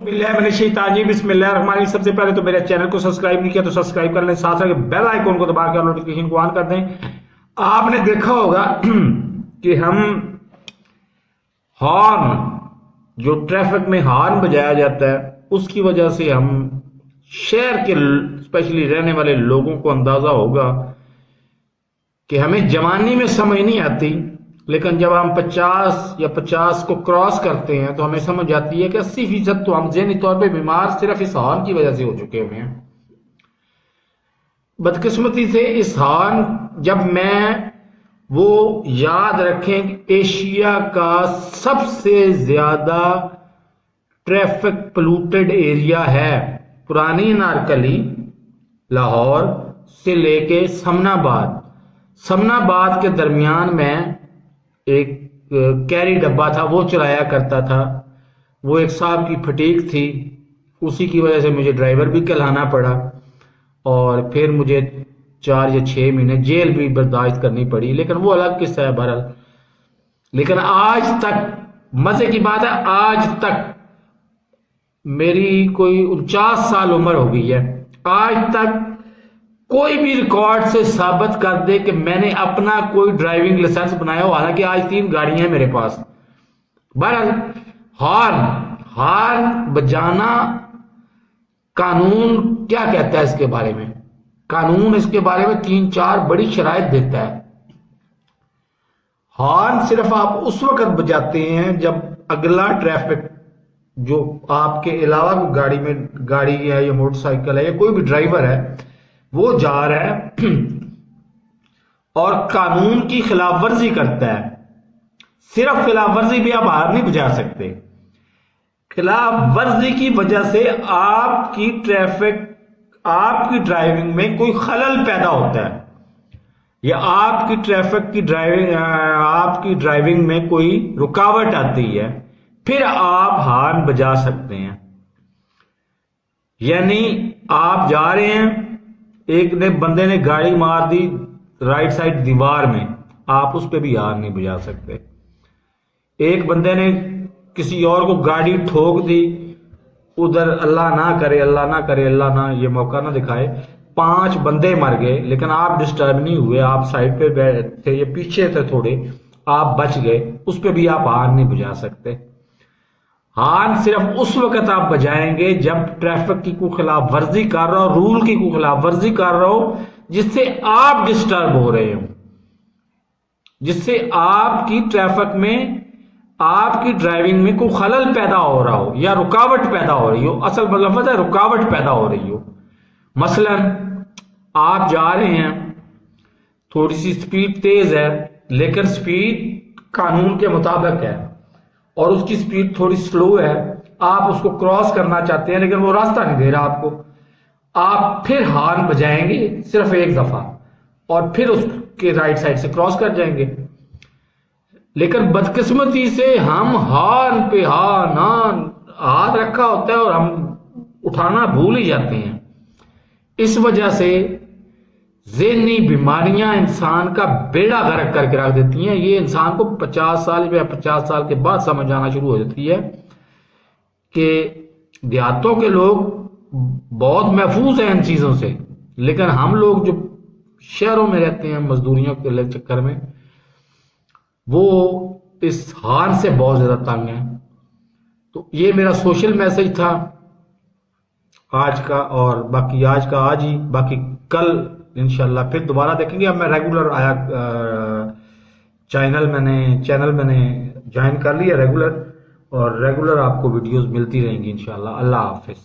बिस्मिल्लाहिर्रहमानिर्रहीम। सबसे पहले तो मेरे चैनल को सब्सक्राइब नहीं किया तो सब्सक्राइब कर लें, साथ में बेल आइकन को दबा कर नोटिफिकेशन को ऑन कर दें। आपने देखा होगा कि हम हॉर्न, जो ट्रैफिक में हॉर्न बजाया जाता है, उसकी वजह से हम शहर के स्पेशली रहने वाले लोगों को अंदाजा होगा कि हमें जवानी में समझ नहीं आती, लेकिन जब हम 50 या 50 को क्रॉस करते हैं तो हमें समझ आती है कि 80% तो हम ज़हनी तौर पे बीमार सिर्फ इस हॉर्न की वजह से हो चुके हुए हैं। बदकिस्मती से इस हॉर्न, जब मैं वो याद रखें कि एशिया का सबसे ज्यादा ट्रैफिक पोल्यूटेड एरिया है पुरानी नारकली, लाहौर से लेके समनाबाद के दरमियान में एक कैरी डब्बा था, वो चलाया करता था। वो एक साहब की फटीक थी, उसी की वजह से मुझे ड्राइवर भी कहलाना पड़ा और फिर मुझे 4 या 6 महीने जेल भी बर्दाश्त करनी पड़ी, लेकिन वो अलग किस्सा है बहरहाल। लेकिन आज तक मजे की बात है, आज तक मेरी कोई 49 साल उम्र हो गई है, आज तक कोई भी रिकॉर्ड से साबित कर दे कि मैंने अपना कोई ड्राइविंग लाइसेंस बनाया हो। हालांकि आज 3 गाड़ियां हैं मेरे पास। बहरहाल हॉर्न बजाना, कानून क्या कहता है इसके बारे में? कानून इसके बारे में 3-4 बड़ी शराइत देता है। हॉर्न सिर्फ आप उस वक्त बजाते हैं जब अगला ट्रैफिक, जो आपके अलावा गाड़ी है या मोटरसाइकिल है या कोई भी ड्राइवर है, वो जा रहा है और कानून की खिलाफ वर्जी करता है। सिर्फ खिलाफ वर्जी भी आप हॉर्न नहीं बजा सकते। खिलाफ वर्जी की वजह से आपकी ड्राइविंग में कोई खलल पैदा होता है या आपकी ड्राइविंग में कोई रुकावट आती है, फिर आप हॉर्न बजा सकते हैं। यानी आप जा रहे हैं, एक बंदे ने गाड़ी मार दी राइट साइड दीवार में, आप उस पर भी हॉर्न नहीं बजा सकते। एक बंदे ने किसी और को गाड़ी ठोक दी, उधर अल्लाह ना करे ये मौका ना दिखाए, 5 बंदे मर गए, लेकिन आप डिस्टर्ब नहीं हुए, आप साइड पे बैठे या पीछे थे थोड़े, आप बच गए, उस पर भी आप हॉर्न नहीं बजा सकते। हॉर्न सिर्फ उस वक्त आप बजाएंगे जब ट्रैफिक की कोई खिलाफ वर्जी कर रहा हो, रूल की कोई खिलाफ वर्जी कर रहा हो, जिससे आप डिस्टर्ब हो रहे हो, जिससे आपकी ट्रैफिक में, आपकी ड्राइविंग में कोई खलल पैदा हो रहा हो या रुकावट पैदा हो रही हो। असल मतलब है रुकावट पैदा हो रही हो। मसलन आप जा रहे हैं, थोड़ी सी स्पीड तेज है, लेकिन स्पीड कानून के मुताबिक है और उसकी स्पीड थोड़ी स्लो है, आप उसको क्रॉस करना चाहते हैं लेकिन वो रास्ता नहीं दे रहा आपको, आप फिर हॉर्न बजाएंगे सिर्फ एक दफा और फिर उसके राइट साइड से क्रॉस कर जाएंगे। लेकिन बदकिस्मती से हम हॉर्न पे हाथ रखा होता है और हम उठाना भूल ही जाते हैं। इस वजह से ज़हनी बीमारियां इंसान का बेड़ा गर्क करके रख देती हैं। ये इंसान को 50 साल या 50 साल के बाद समझ आना शुरू हो जाती है कि देहातों के लोग बहुत महफूज हैं इन चीजों से, लेकिन हम लोग जो शहरों में रहते हैं मजदूरियों के चक्कर में, वो इस हॉर्न से बहुत ज्यादा तंग है। तो ये मेरा सोशल मैसेज था आज का, और बाकी आज का आज ही, बाकी कल इंशाल्लाह फिर दोबारा देखेंगे। अब मैं रेगुलर चैनल मैंने ज्वाइन कर लिया रेगुलर, और रेगुलर आपको वीडियोस मिलती रहेंगी इंशाल्लाह। अल्लाह हाफिज।